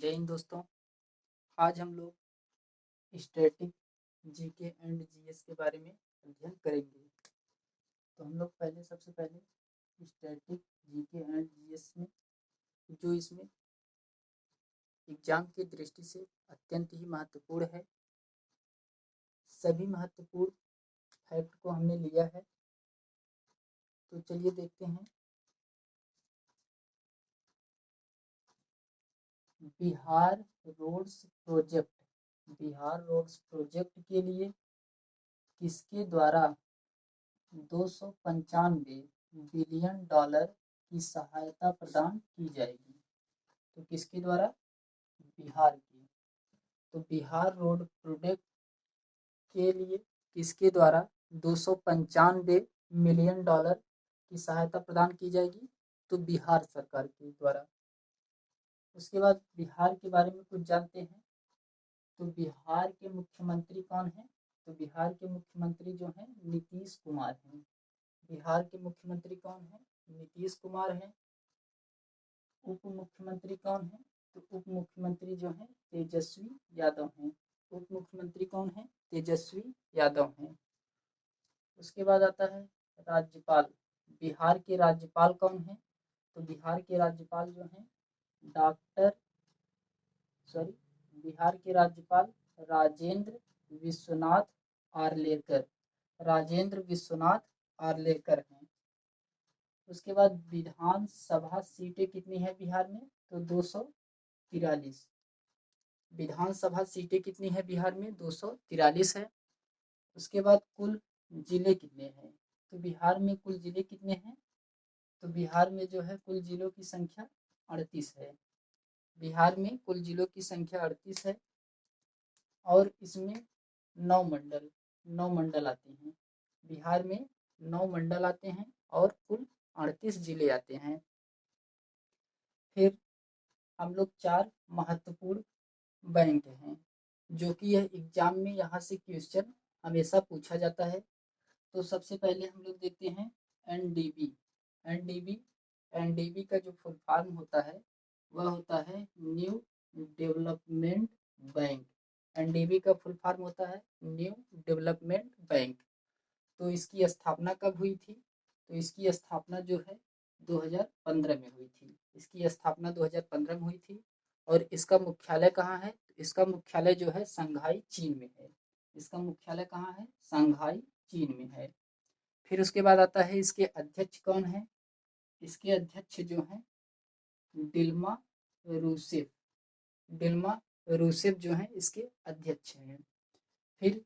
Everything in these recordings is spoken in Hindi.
जय हिंद दोस्तों। आज हम लोग स्टैटिक जीके एंड जीएस के बारे में अध्ययन करेंगे। तो हम लोग सबसे पहले स्टैटिक जीके एंड जीएस में जो इसमें एग्जाम की दृष्टि से अत्यंत ही महत्वपूर्ण है, सभी महत्वपूर्ण फैक्ट को हमने लिया है। तो चलिए देखते हैं। बिहार रोड्स प्रोजेक्ट के लिए किसके द्वारा 295 बिलियन डॉलर की सहायता प्रदान की जाएगी? तो किसके द्वारा? बिहार की। तो बिहार रोड प्रोजेक्ट के लिए किसके द्वारा 295 मिलियन डॉलर की सहायता प्रदान की जाएगी? तो बिहार सरकार के द्वारा। उसके बाद बिहार के बारे में कुछ जानते हैं। तो बिहार के मुख्यमंत्री कौन है? तो बिहार के मुख्यमंत्री जो हैं नीतीश कुमार हैं। बिहार के मुख्यमंत्री कौन है? नीतीश कुमार हैं। उप मुख्यमंत्री कौन है? तो उप मुख्यमंत्री जो है तेजस्वी यादव हैं। उप मुख्यमंत्री कौन है? तेजस्वी यादव हैं। उसके बाद आता है राज्यपाल। बिहार के राज्यपाल कौन है? तो बिहार के राज्यपाल जो हैं बिहार के राज्यपाल राजेंद्र विश्वनाथ आर्लेकर हैं। उसके बाद विधानसभा सीटें कितनी है बिहार में? तो 243। विधानसभा सीटें कितनी है बिहार में? 243 है। उसके बाद कुल जिले कितने हैं? तो बिहार में कुल जिले कितने हैं? तो बिहार में जो है कुल जिलों की संख्या 38 है। बिहार में कुल जिलों की संख्या 38 है और इसमें 9 मंडल आते हैं। बिहार में 9 मंडल आते हैं और कुल 38 जिले आते हैं। फिर हम लोग 4 महत्वपूर्ण बैंक हैं जो कि यह एग्जाम में यहाँ से क्वेश्चन हमेशा पूछा जाता है। तो सबसे पहले हम लोग देखते हैं एनडीबी। एनडीबी का जो फुल फॉर्म होता है वह होता है न्यू डेवलपमेंट बैंक। एनडीबी का फुल फॉर्म होता है न्यू डेवलपमेंट बैंक। तो इसकी स्थापना कब हुई थी? तो इसकी स्थापना जो है 2015 में हुई थी। इसकी स्थापना 2015 में हुई थी। और इसका मुख्यालय कहाँ है? इसका मुख्यालय जो है शंघाई चीन में है। इसका मुख्यालय कहाँ है? शंघाई चीन में है। फिर उसके बाद आता है इसके अध्यक्ष कौन है? इसके अध्यक्ष जो है डिल्मा रूसेफ। डिल्मा रूसेफ जो है इसके अध्यक्ष हैं। फिर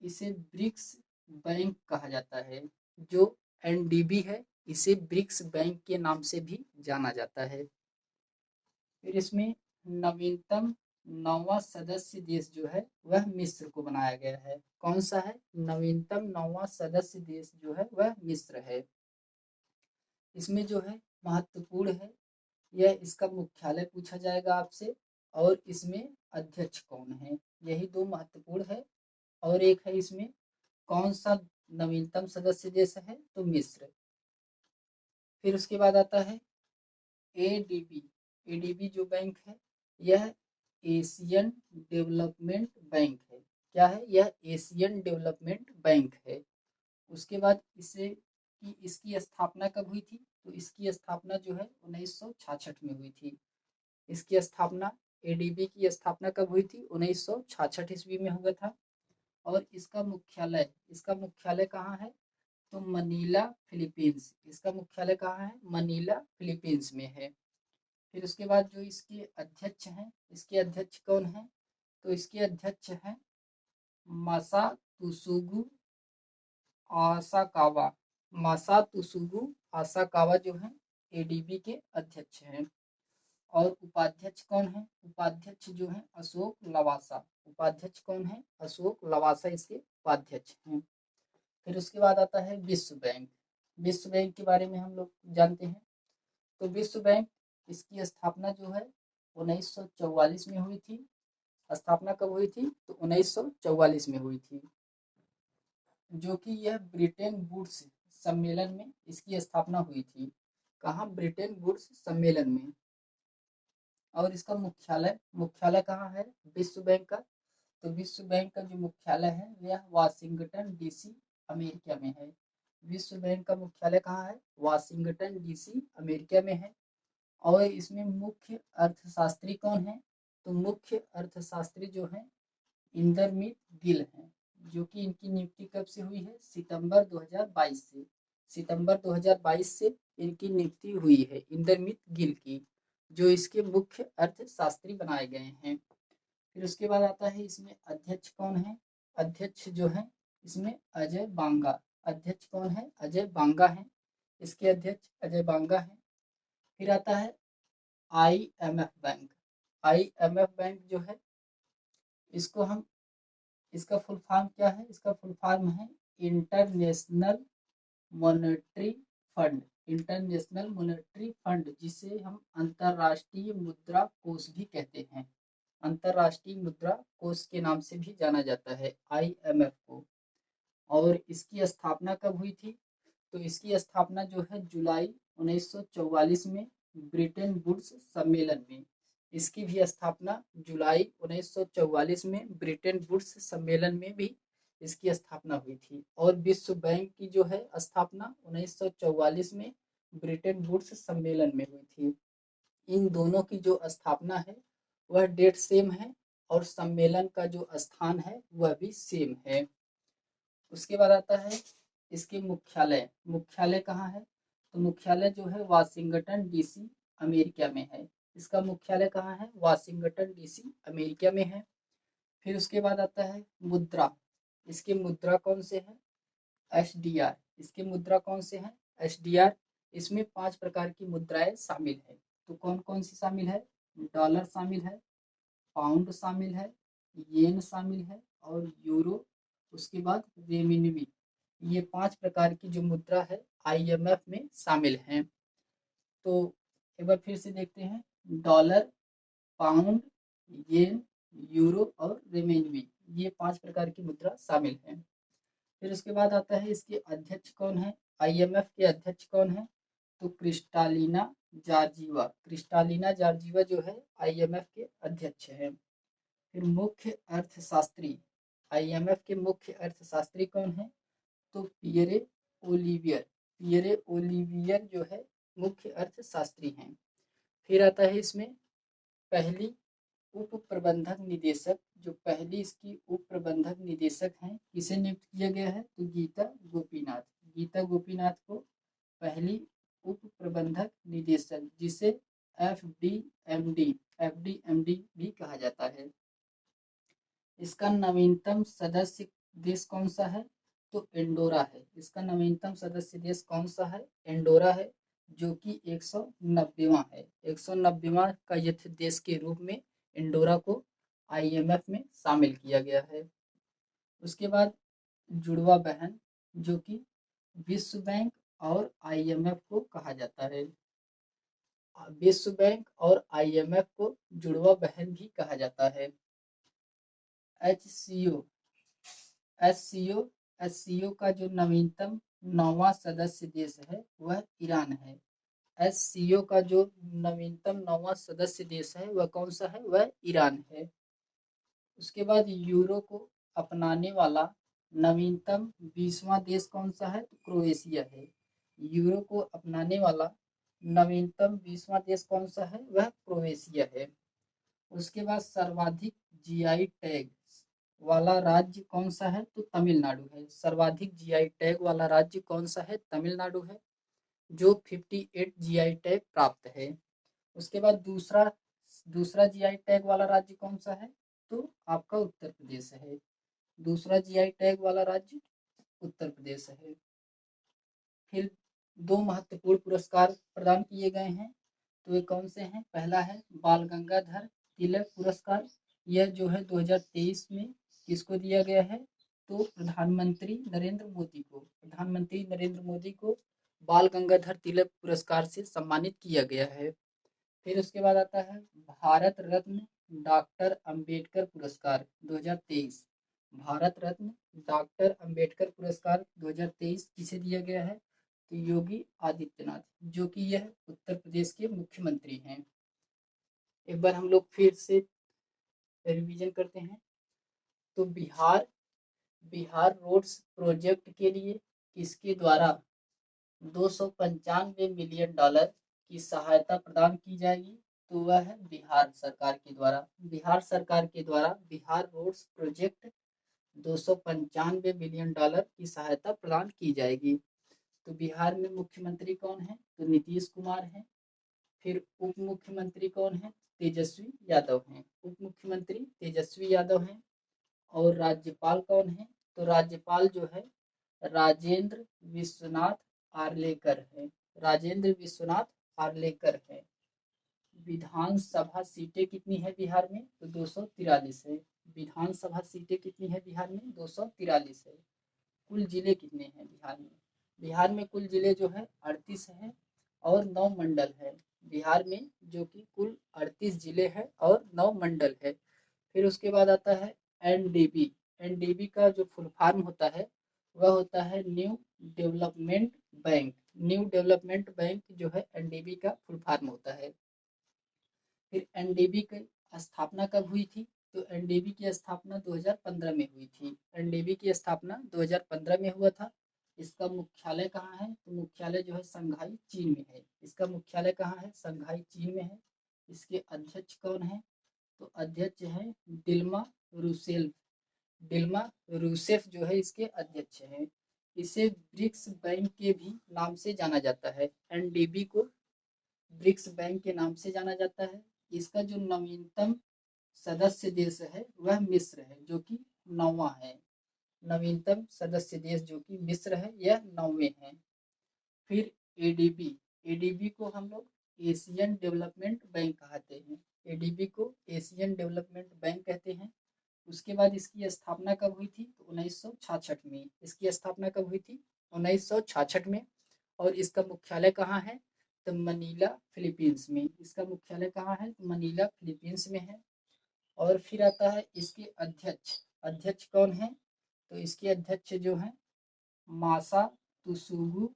इसे ब्रिक्स बैंक कहा जाता है। जो एनडीबी है इसे ब्रिक्स बैंक के नाम से भी जाना जाता है। फिर इसमें नवीनतम 9वां सदस्य देश जो है वह मिस्र को बनाया गया है। कौन सा है? नवीनतम 9वां सदस्य देश जो है वह मिस्र है। इसमें जो है महत्वपूर्ण है यह इसका मुख्यालय पूछा जाएगा आपसे और इसमें अध्यक्ष कौन है, यही 2 महत्वपूर्ण है। और एक है इसमें कौन सा नवीनतम सदस्य देश है? तो मिस्र। फिर उसके बाद आता है एडीबी। एडीबी जो बैंक है यह एशियन डेवलपमेंट बैंक है। क्या है? यह एशियन डेवलपमेंट बैंक है। उसके बाद इसकी स्थापना कब हुई थी? तो इसकी स्थापना जो है 1966 में हुई थी। इसकी स्थापना एडीबी की स्थापना कब हुई थी? 1966 ईस्वी में हुआ था। और इसका मुख्यालय कहाँ है? तो मनीला फिलीपींस। इसका मुख्यालय कहाँ है? मनीला फिलीपींस में है। फिर उसके बाद जो इसके अध्यक्ष हैं, इसके अध्यक्ष कौन है? तो इसके अध्यक्ष हैं मासातसुगु आसाकावा। मासातसुगु आसाकावा जो है एडीबी के अध्यक्ष हैं। और उपाध्यक्ष कौन है? उपाध्यक्ष जो है अशोक लवासा। उपाध्यक्ष कौन है? अशोक लवासा इसके उपाध्यक्ष हैं। फिर उसके बाद आता है विश्व बैंक। विश्व बैंक के बारे में हम लोग जानते हैं। तो विश्व बैंक इसकी स्थापना जो है 1944 में हुई थी। स्थापना कब हुई थी? तो 1944 में हुई थी। जो कि यह ब्रिटेन वुड्स सम्मेलन में इसकी स्थापना हुई थी। कहाँ? ब्रिटेन वुड्स सम्मेलन में। और इसका मुख्यालय कहाँ है विश्व बैंक का? तो विश्व बैंक का जो मुख्यालय है वह वाशिंगटन डीसी अमेरिका में है। विश्व बैंक का मुख्यालय कहाँ है? वाशिंगटन डीसी अमेरिका में है। और इसमें मुख्य अर्थशास्त्री कौन है? तो मुख्य अर्थशास्त्री जो है इंदरमीत गिल हैं, जो कि इनकी नियुक्ति कब से हुई है? सितंबर 2022 से। सितंबर 2022 से इनकी नियुक्ति हुई है इंदरमीत गिल की, जो इसके मुख्य अर्थशास्त्री बनाए गए हैं। फिर उसके बाद आता है इसमें अध्यक्ष कौन है? अध्यक्ष जो है इसमें अजय बांगा। अध्यक्ष कौन है? अजय बांगा है। इसके अध्यक्ष अजय बांगा है। फिर आता है IMF बैंक। IMF बैंक जो है इसको हम इसका फुल फॉर्म क्या है? इसका फुल फॉर्म है international monetary fund. International monetary fund, जिसे हम अंतरराष्ट्रीय मुद्रा कोष भी कहते हैं। अंतरराष्ट्रीय मुद्रा कोष के नाम से भी जाना जाता है IMF को। और इसकी स्थापना कब हुई थी? तो इसकी स्थापना जो है जुलाई 1944 में ब्रिटेन वुड्स सम्मेलन में। इसकी भी स्थापना जुलाई 1944 में ब्रिटेन वुड्स सम्मेलन में भी इसकी स्थापना हुई थी। और विश्व बैंक की जो है स्थापना 1944 में ब्रिटेन वुड्स सम्मेलन में हुई थी। इन दोनों की जो स्थापना है वह डेट सेम है और सम्मेलन का जो स्थान है वह भी सेम है। उसके बाद आता है इसके मुख्यालय। मुख्यालय कहाँ है? तो मुख्यालय जो है वाशिंगटन डीसी अमेरिका में है। इसका मुख्यालय कहाँ है? वाशिंगटन डीसी अमेरिका में है। फिर उसके बाद आता है मुद्रा। इसके मुद्रा कौन से हैं? SDR। इसके मुद्रा कौन से हैं? SDR। इसमें 5 प्रकार की मुद्राएं शामिल है। तो कौन कौन सी शामिल है? डॉलर शामिल है, पाउंड शामिल है, येन शामिल है और यूरो, उसके बाद रेमिनबी। ये 5 प्रकार की जो मुद्रा है IMF में शामिल हैं। तो एक बार फिर से देखते हैं। डॉलर, पाउंड, येन, यूरो और रेमिनबी, ये 5 प्रकार की मुद्रा शामिल हैं। फिर उसके बाद आता है इसके अध्यक्ष कौन है? IMF के अध्यक्ष कौन है? तो क्रिस्टालिना जॉर्जिवा। क्रिस्टालिना जॉर्जिवा जो है IMF के अध्यक्ष हैं। फिर मुख्य अर्थशास्त्री, IMF के मुख्य अर्थशास्त्री कौन है? तो पियरे ओलिवियर। पियरे ओलिवियर जो है मुख्य अर्थशास्त्री हैं। फिर आता है इसमें पहली उप प्रबंधक निदेशक। जो पहली इसकी उप प्रबंधक निदेशक हैं, किसे नियुक्त किया गया है? तो गीता गोपीनाथ। गीता गोपीनाथ को पहली उप प्रबंधक निदेशक, जिसे FDMD भी कहा जाता है। इसका नवीनतम सदस्य देश कौन सा है? तो एंडोरा है। इसका नवीनतम सदस्य देश कौन सा है? एंडोरा है, जो कि 190वां है। 190वां का यथ देश के रूप में एंडोरा को IMF में शामिल किया गया है। उसके बाद जुड़वा बहन, जो कि विश्व बैंक और IMF को कहा जाता है। विश्व बैंक और IMF को जुड़वा बहन भी कहा जाता है। SCO का जो नवीनतम 9वां सदस्य देश है वह ईरान है। SCO का जो नवीनतम 9वां सदस्य देश है वह कौन सा है? वह ईरान है। उसके बाद यूरो को अपनाने वाला नवीनतम 20वां देश कौन सा है? तो क्रोएशिया है। यूरो को अपनाने वाला नवीनतम 20वां देश कौन सा है? वह क्रोएशिया है। उसके बाद सर्वाधिक GI टैग वाला राज्य कौन सा है? तो तमिलनाडु है। सर्वाधिक GI टैग वाला राज्य कौन सा है? तमिलनाडु है, जो 58 GI टैग प्राप्त है। उसके बाद दूसरा GI टैग वाला राज्य कौन सा है? तो आपका उत्तर प्रदेश है। दूसरा GI टैग वाला राज्य उत्तर प्रदेश है। फिर 2 महत्वपूर्ण पुरस्कार प्रदान किए गए हैं। तो ये कौन से हैं? पहला है बाल गंगाधर तिलक पुरस्कार। यह जो है 2023 में किसको दिया गया है? तो प्रधानमंत्री नरेंद्र मोदी को बाल गंगाधर तिलक पुरस्कार से सम्मानित किया गया है। फिर उसके बाद आता है भारत रत्न डॉक्टर अंबेडकर पुरस्कार 2023। भारत रत्न डॉक्टर अंबेडकर पुरस्कार 2023 किसे दिया गया है? तो योगी आदित्यनाथ, जो कि यह उत्तर प्रदेश के मुख्यमंत्री हैं। एक बार हम लोग फिर से रिवीजन करते हैं। तो बिहार रोड्स प्रोजेक्ट के लिए किसके द्वारा 295 मिलियन डॉलर की सहायता प्रदान की जाएगी? तो वह है बिहार सरकार के द्वारा। बिहार सरकार के द्वारा Bihar roads project 295 million dollar की सहायता प्रदान की जाएगी। तो बिहार में मुख्यमंत्री कौन है? तो नीतीश कुमार है। फिर उप मुख्यमंत्री कौन है? तेजस्वी यादव हैं। उप मुख्यमंत्री तेजस्वी यादव हैं। और राज्यपाल कौन है? तो राज्यपाल जो है राजेंद्र विश्वनाथ आर्लेकर है। राजेंद्र विश्वनाथ आर्लेकर है। विधानसभा सीटें कितनी है बिहार में? तो 243 है। विधानसभा सीटें कितनी है बिहार में? 243 है। कुल जिले कितने हैं बिहार में? बिहार में कुल जिले जो है 38 है और 9 मंडल है। बिहार में जो कि कुल 38 जिले हैं और 9 मंडल है। फिर उसके बाद आता है एनडीबी। एनडीबी का जो फुल फॉर्म होता है वह होता है new development bank. New development bank जो है एनडीबी का फुल फॉर्म होता है। फिर एनडीबी की स्थापना कब हुई थी? तो एनडीबी की स्थापना 2015 में हुई थी। एनडीबी की स्थापना 2015 में हुआ था। इसका मुख्यालय कहाँ है? तो मुख्यालय जो है संघाई चीन में है। इसका मुख्यालय कहाँ है? संघाई चीन में है। इसके अध्यक्ष कौन है? तो अध्यक्ष है दिल्मा रूसेफ। दिल्मा रूसेफ जो है इसके अध्यक्ष हैं। इसे ब्रिक्स बैंक के भी नाम से जाना जाता है। एनडीबी को ब्रिक्स बैंक के नाम से जाना जाता है। इसका जो नवीनतम सदस्य देश है वह मिस्र है, जो कि 9वां है। नवीनतम सदस्य देश जो कि मिस्र है, यह 9वें है। फिर एडीबी। एडीबी को हम लोग एशियन डेवलपमेंट बैंक कहते हैं। एडीबी को एशियन डेवलपमेंट बैंक कहते हैं। उसके बाद इसकी स्थापना कब हुई थी? तो 1966 में। इसकी स्थापना कब हुई थी? 1966 में। और इसका मुख्यालय कहाँ है? तो मनीला फिलीपींस में। इसका मुख्यालय कहाँ है? तो मनीला फिलीपींस में है। और फिर आता है इसके अध्यक्ष। अध्यक्ष कौन है? तो इसके अध्यक्ष जो है मासा तुसुगु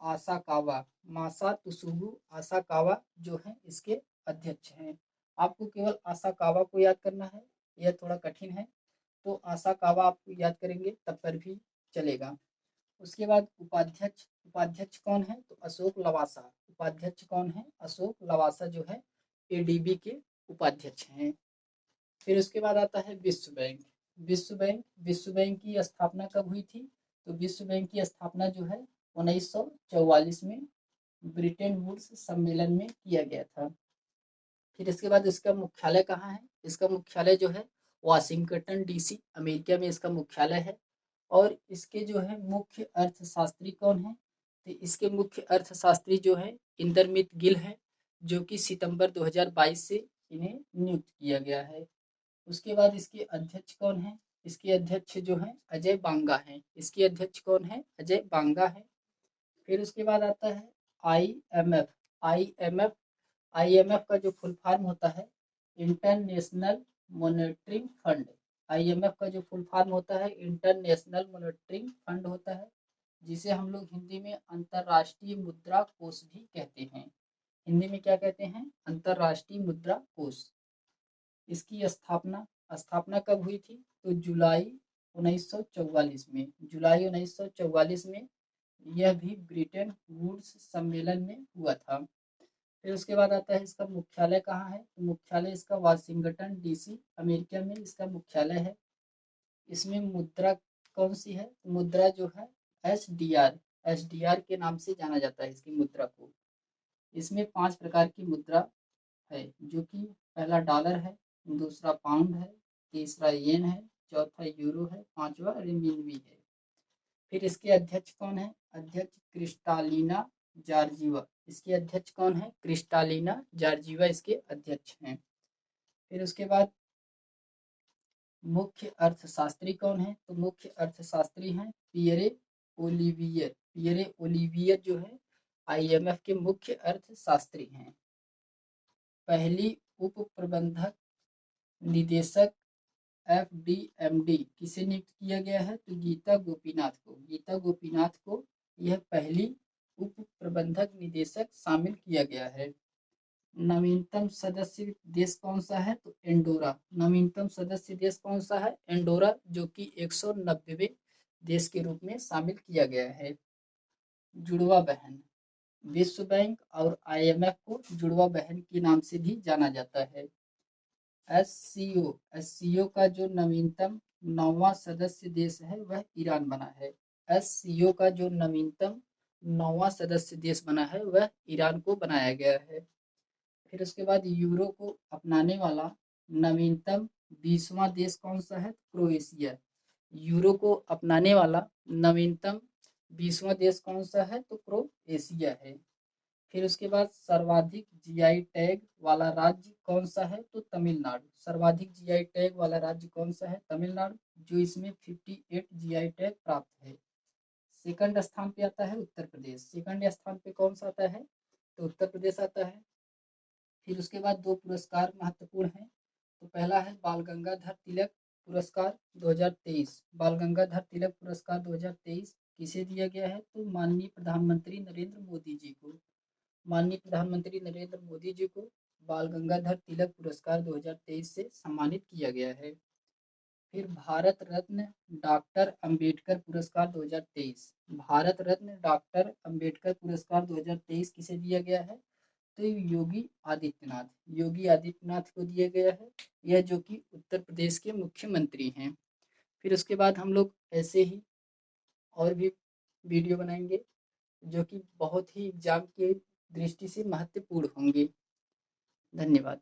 आसाकावा। मासा तुसुगु आसाकावा जो है इसके अध्यक्ष हैं। आपको केवल आसाकावा को याद करना है, यह थोड़ा कठिन है। तो आसाकावा आप याद करेंगे तब पर भी चलेगा। उसके बाद उपाध्यक्ष। उपाध्यक्ष कौन है? तो अशोक लवासा। उपाध्यक्ष कौन है? अशोक लवासा जो है एडीबी के उपाध्यक्ष हैं। फिर उसके बाद आता है विश्व बैंक। विश्व बैंक की स्थापना कब हुई थी? तो विश्व बैंक की स्थापना जो है 1944 में ब्रिटेन वुड्स सम्मेलन में किया गया था। फिर इसके बाद इसका मुख्यालय कहाँ है? इसका मुख्यालय जो है वाशिंगटन डीसी अमेरिका में इसका मुख्यालय है। और इसके जो है मुख्य अर्थशास्त्री कौन है? तो इसके मुख्य अर्थशास्त्री जो है इंदरमित गिल है, जो कि सितंबर 2022 से इन्हें नियुक्त किया गया है। उसके बाद इसके अध्यक्ष कौन है? इसके अध्यक्ष जो है अजय बांगा है। इसके अध्यक्ष कौन है? अजय बांगा है। फिर उसके बाद आता है आईएमएफ। आईएमएफ आईएमएफ का जो फुल फॉर्म होता है इंटरनेशनल मॉनेटरी फंड। आईएमएफ का जो फुल फॉर्म होता है इंटरनेशनल मॉनेटरी फंड होता है, जिसे हम लोग हिंदी में अंतरराष्ट्रीय मुद्रा कोष भी कहते हैं। हिंदी में क्या कहते हैं? अंतरराष्ट्रीय मुद्रा कोष। इसकी स्थापना स्थापना कब हुई थी? तो जुलाई 1944 में। जुलाई 1944 में यह भी ब्रिटेन वुड्स सम्मेलन में हुआ था। फिर उसके बाद आता है इसका मुख्यालय कहाँ है? तो मुख्यालय इसका वाशिंगटन डीसी अमेरिका में इसका मुख्यालय है। इसमें मुद्रा कौन सी है? मुद्रा जो है एसडीआर। एसडीआर के नाम से जाना जाता है इसकी मुद्रा को। इसमें 5 प्रकार की मुद्रा है, जो कि पहला डॉलर है, दूसरा पाउंड है, तीसरा येन है, चौथा यूरो है, पांचवा रिमिनवी है। फिर इसके अध्यक्ष कौन है? अध्यक्ष क्रिस्टालिना जॉर्जिवा। इसके अध्यक्ष कौन है? क्रिस्टालिना जॉर्जिवा इसके अध्यक्ष हैं। फिर उसके बाद मुख्य अर्थशास्त्री कौन है? तो मुख्य अर्थशास्त्री हैं पियरे ओलिवियर। पियरे ओलिवियर जो है आईएमएफ के मुख्य अर्थशास्त्री हैं। पहली उप प्रबंधक निदेशक एफडीएमडी किसे नियुक्त किया गया है? तो गीता गोपीनाथ को। गीता गोपीनाथ को यह पहली उप प्रबंधक निदेशक शामिल किया गया है। नवीनतम सदस्य देश कौन सा है? तो एंडोरा। नवीनतम सदस्य देश कौन सा है? एंडोरा, जो कि 190वें देश के रूप में शामिल किया गया है। जुड़वा बहन, विश्व बैंक और IMF को जुड़वा बहन के नाम से भी जाना जाता है। एससीओ का जो नवीनतम 9वां सदस्य देश है वह ईरान बना है। एससीओ का जो नवीनतम 9वां सदस्य देश बना है वह ईरान को बनाया गया है। फिर उसके बाद यूरो को अपनाने वाला नवीनतम 20वां देश कौन सा है? क्रोएशिया। यूरो को अपनाने वाला नवीनतम 20वां देश कौन सा है? तो क्रोएशिया है। फिर उसके बाद सर्वाधिक जीआई टैग वाला राज्य कौन सा है? तो तमिलनाडु। सर्वाधिक जीआई टैग वाला राज्य कौन सा है? तमिलनाडु, जो इसमें 58 जीआई टैग प्राप्त है। सेकंड स्थान पे आता है उत्तर प्रदेश। सेकंड स्थान पे कौन सा आता है? तो उत्तर प्रदेश आता है। फिर उसके बाद दो पुरस्कार महत्वपूर्ण हैं। तो पहला है बाल गंगाधर तिलक पुरस्कार 2023। बाल गंगाधर तिलक पुरस्कार 2023 किसे दिया गया है? तो माननीय प्रधानमंत्री नरेंद्र मोदी जी को। माननीय प्रधानमंत्री नरेंद्र मोदी जी को बाल गंगाधर तिलक पुरस्कार 2023 से सम्मानित किया गया है। फिर भारत रत्न डॉक्टर अंबेडकर पुरस्कार 2023। भारत रत्न डॉक्टर अंबेडकर पुरस्कार 2023 किसे दिया गया है? तो योगी आदित्यनाथ। योगी आदित्यनाथ को दिया गया है, यह जो कि उत्तर प्रदेश के मुख्यमंत्री हैं। फिर उसके बाद हम लोग ऐसे ही और भी वीडियो बनाएंगे जो कि बहुत ही एग्जाम के दृष्टि से महत्वपूर्ण होंगे। धन्यवाद।